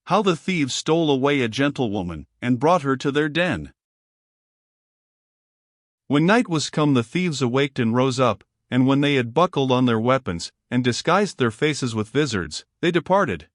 How the thieves stole away a gentlewoman, and brought her to their den. When night was come, the thieves awaked and rose up, and when they had buckled on their weapons, and disguised their faces with vizards, they departed.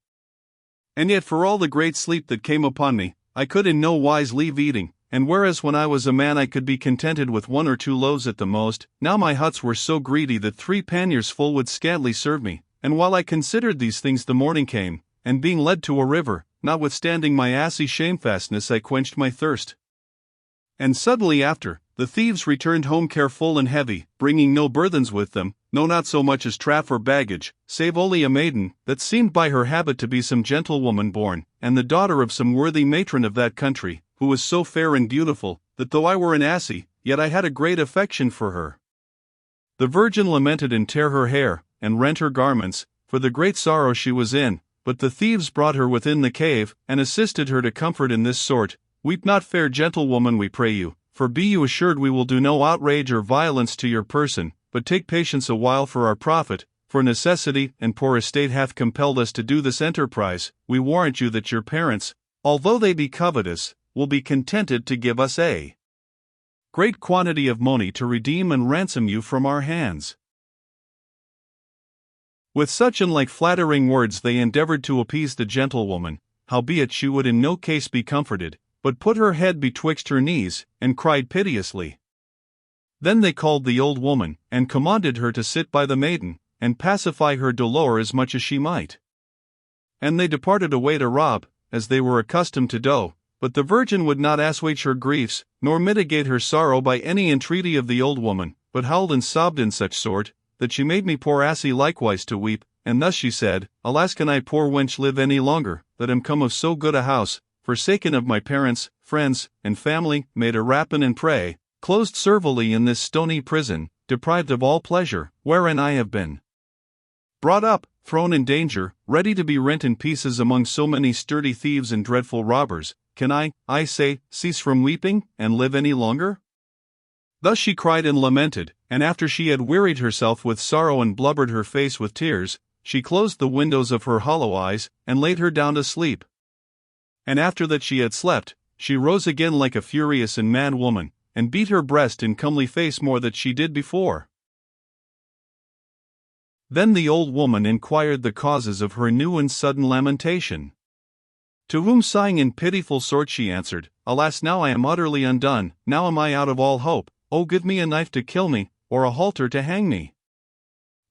And yet for all the great sleep that came upon me, I could in no wise leave eating, and whereas when I was a man I could be contented with 1 or 2 loaves at the most, now my huts were so greedy that 3 panniers full would scantly serve me, and while I considered these things the morning came, and being led to a river, notwithstanding my assy shamefastness I quenched my thirst. And suddenly after, the thieves returned home careful and heavy, bringing no burthens with them, no not so much as traff or baggage, save only a maiden, that seemed by her habit to be some gentlewoman born, and the daughter of some worthy matron of that country, who was so fair and beautiful, that though I were an assy, yet I had a great affection for her. The virgin lamented and tare her hair, and rent her garments, for the great sorrow she was in, but the thieves brought her within the cave, and assisted her to comfort in this sort: Weep not, fair gentlewoman, we pray you, for be you assured we will do no outrage or violence to your person, but take patience a while for our profit, for necessity and poor estate hath compelled us to do this enterprise. We warrant you that your parents, although they be covetous, will be contented to give us a great quantity of money to redeem and ransom you from our hands. With such and like flattering words they endeavored to appease the gentlewoman, howbeit she would in no case be comforted, but put her head betwixt her knees, and cried piteously. Then they called the old woman, and commanded her to sit by the maiden, and pacify her dolour as much as she might. And they departed away to rob, as they were accustomed to do, but the virgin would not assuage her griefs, nor mitigate her sorrow by any entreaty of the old woman, but howled and sobbed in such sort, that she made me poor assy likewise to weep, and thus she said: Alas, can I poor wench live any longer, that am come of so good a house, forsaken of my parents, friends, and family, made a rapine and prey, closed servilely in this stony prison, deprived of all pleasure, wherein I have been brought up, thrown in danger, ready to be rent in pieces among so many sturdy thieves and dreadful robbers. Can I say, cease from weeping, and live any longer? Thus she cried and lamented, and after she had wearied herself with sorrow and blubbered her face with tears, she closed the windows of her hollow eyes, and laid her down to sleep. And after that she had slept, she rose again like a furious and mad woman, and beat her breast in comely face more than she did before. Then the old woman inquired the causes of her new and sudden lamentation. To whom, sighing in pitiful sort, she answered: Alas, now I am utterly undone, now am I out of all hope. Oh, give me a knife to kill me, or a halter to hang me.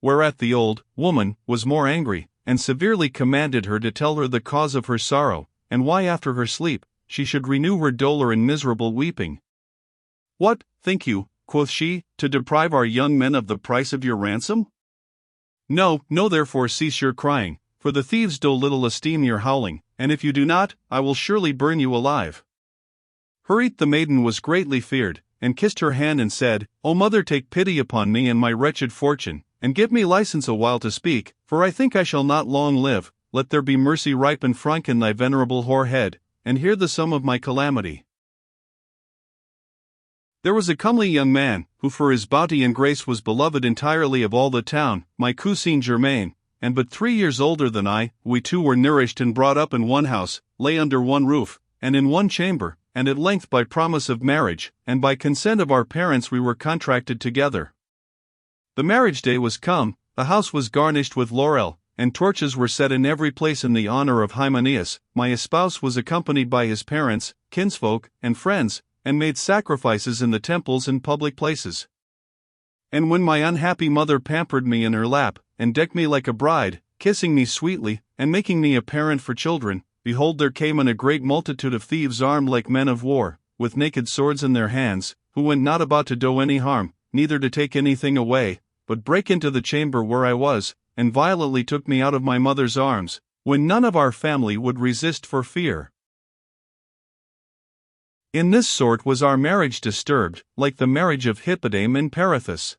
Whereat the old woman was more angry, and severely commanded her to tell her the cause of her sorrow, and why after her sleep she should renew her dolour in miserable weeping. What, think you, quoth she, to deprive our young men of the price of your ransom? No, no, therefore cease your crying, for the thieves do little esteem your howling, and if you do not, I will surely burn you alive. Hurried the maiden was greatly feared, and kissed her hand and said: O mother, take pity upon me and my wretched fortune, and give me license a while to speak, for I think I shall not long live. Let there be mercy ripe and frank in thy venerable hoar head, and hear the sum of my calamity. There was a comely young man, who for his bounty and grace was beloved entirely of all the town, my cousin Germain, and but 3 years older than I. We two were nourished and brought up in one house, lay under one roof, and in one chamber, and at length by promise of marriage, and by consent of our parents we were contracted together. The marriage day was come, the house was garnished with laurel, and torches were set in every place in the honor of Hymenaeus. My espouse was accompanied by his parents, kinsfolk, and friends, and made sacrifices in the temples and public places. And when my unhappy mother pampered me in her lap, and decked me like a bride, kissing me sweetly, and making me a parent for children, behold, there came in a great multitude of thieves armed like men of war, with naked swords in their hands, who went not about to do any harm, neither to take anything away, but break into the chamber where I was, and violently took me out of my mother's arms, when none of our family would resist for fear. In this sort was our marriage disturbed, like the marriage of Hippodame and Perithous.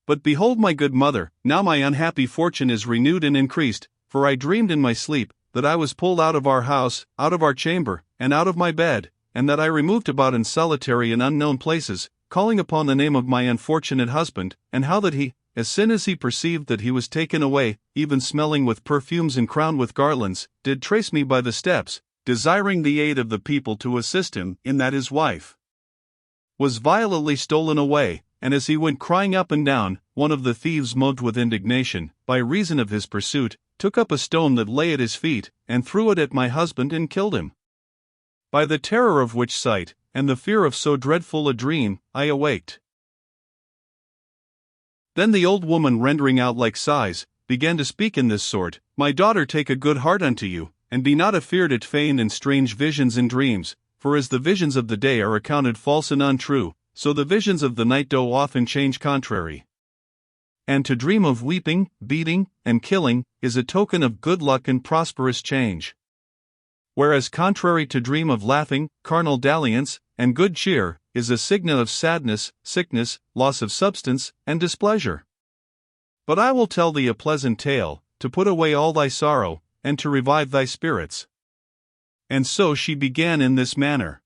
But behold, my good mother, now my unhappy fortune is renewed and increased, for I dreamed in my sleep that I was pulled out of our house, out of our chamber, and out of my bed, and that I removed about in solitary and unknown places, calling upon the name of my unfortunate husband, and how that he, as soon as he perceived that he was taken away, even smelling with perfumes and crowned with garlands, did trace me by the steps, desiring the aid of the people to assist him in that his wife was violently stolen away, and as he went crying up and down, one of the thieves, moved with indignation, by reason of his pursuit, took up a stone that lay at his feet, and threw it at my husband and killed him. By the terror of which sight, and the fear of so dreadful a dream, I awaked. Then the old woman, rendering out like sighs, began to speak in this sort: My daughter, take a good heart unto you, and be not afeard at feigned and strange visions and dreams, for as the visions of the day are accounted false and untrue, so the visions of the night do often change contrary. And to dream of weeping, beating, and killing, is a token of good luck and prosperous change. Whereas contrary to dream of laughing, carnal dalliance, and good cheer, is a sign of sadness, sickness, loss of substance, and displeasure. But I will tell thee a pleasant tale, to put away all thy sorrow, and to revive thy spirits. And so she began in this manner.